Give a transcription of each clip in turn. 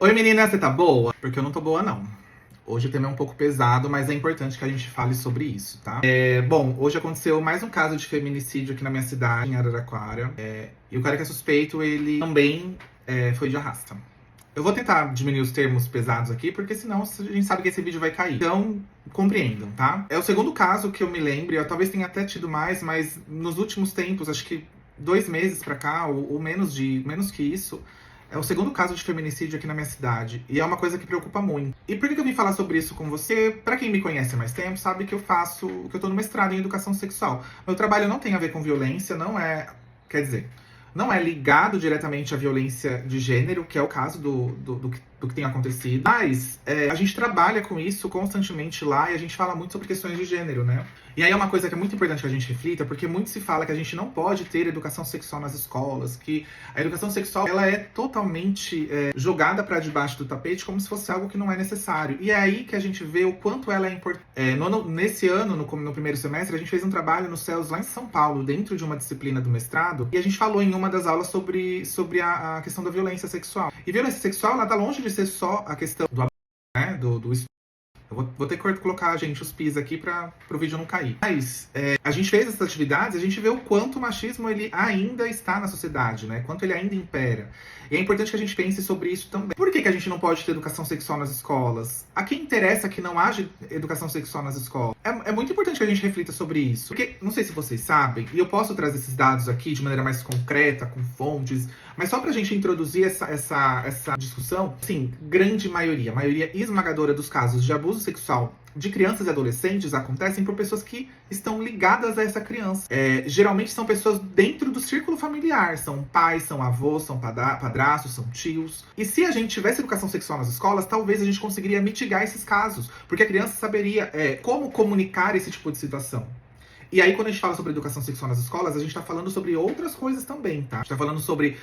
Oi menina, você tá boa? Porque eu não tô boa não. Hoje o tema é um pouco pesado, mas é importante que a gente fale sobre isso, tá? Bom, hoje aconteceu mais um caso de feminicídio aqui na minha cidade, em Araraquara. E o cara que é suspeito, ele também foi de arrasta. Eu vou tentar diminuir os termos pesados aqui, porque senão a gente sabe que esse vídeo vai cair. Então, compreendam, tá? É o segundo caso que eu me lembro, eu talvez tenha até tido mais, mas nos últimos tempos, acho que 2 meses pra cá, ou menos que isso, é o segundo caso de feminicídio aqui na minha cidade. E é uma coisa que preocupa muito. E por que eu vim falar sobre isso com você? Pra quem me conhece há mais tempo, sabe que eu tô no mestrado em educação sexual. Meu trabalho não tem a ver com violência, não é. Quer dizer, não é ligado diretamente à violência de gênero, que é o caso do que tem acontecido. Mas a gente trabalha com isso constantemente lá e a gente fala muito sobre questões de gênero, né? E aí é uma coisa que é muito importante que a gente reflita, porque muito se fala que a gente não pode ter educação sexual nas escolas, que a educação sexual ela é totalmente jogada para debaixo do tapete como se fosse algo que não é necessário. E é aí que a gente vê o quanto ela é importante. Nesse ano, no primeiro semestre, a gente fez um trabalho no CELS lá em São Paulo, dentro de uma disciplina do mestrado, e a gente falou em uma das aulas sobre a questão da violência sexual. E violência sexual, ela tá longe de ser só a questão do né, do eu vou ter que colocar, gente, os pis aqui para o vídeo não cair. Mas a gente fez essas atividades, a gente vê o quanto o machismo ele ainda está na sociedade, né? Quanto ele ainda impera. E é importante que a gente pense sobre isso também. Por que a gente não pode ter educação sexual nas escolas? A quem interessa que não haja educação sexual nas escolas? É muito importante que a gente reflita sobre isso. Porque, não sei se vocês sabem, e eu posso trazer esses dados aqui de maneira mais concreta, com fontes, mas só pra gente introduzir essa discussão, sim, grande maioria esmagadora dos casos de abuso sexual de crianças e adolescentes acontecem por pessoas que estão ligadas a essa criança. Geralmente são pessoas dentro do círculo familiar, são pais, são avós, são padrastos, são tios. E se a gente tivesse educação sexual nas escolas, talvez a gente conseguiria mitigar esses casos, porque a criança saberia como comunicar esse tipo de situação. E aí, quando a gente fala sobre educação sexual nas escolas, a gente tá falando sobre outras coisas também, tá? A gente tá falando sobre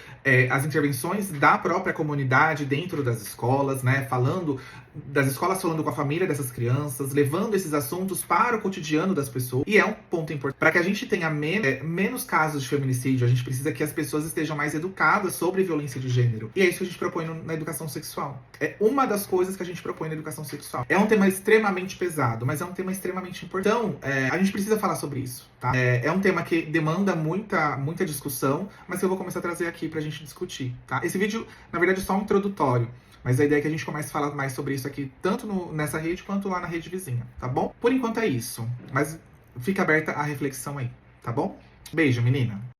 as intervenções da própria comunidade dentro das escolas, né? Falando das escolas falando com a família dessas crianças, levando esses assuntos para o cotidiano das pessoas. E é um ponto importante. Para que a gente tenha menos casos de feminicídio, a gente precisa que as pessoas estejam mais educadas sobre violência de gênero. E é isso que a gente propõe na educação sexual. É uma das coisas que a gente propõe na educação sexual. É um tema extremamente pesado, mas é um tema extremamente importante. Então, a gente precisa falar sobre isso, tá? É um tema que demanda muita discussão, mas que eu vou começar a trazer aqui pra gente discutir, tá? Esse vídeo, na verdade, é só um introdutório. Mas a ideia é que a gente comece a falar mais sobre isso aqui, tanto nessa rede quanto lá na rede vizinha, tá bom? Por enquanto é isso. Mas fica aberta a reflexão aí, tá bom? Beijo, menina!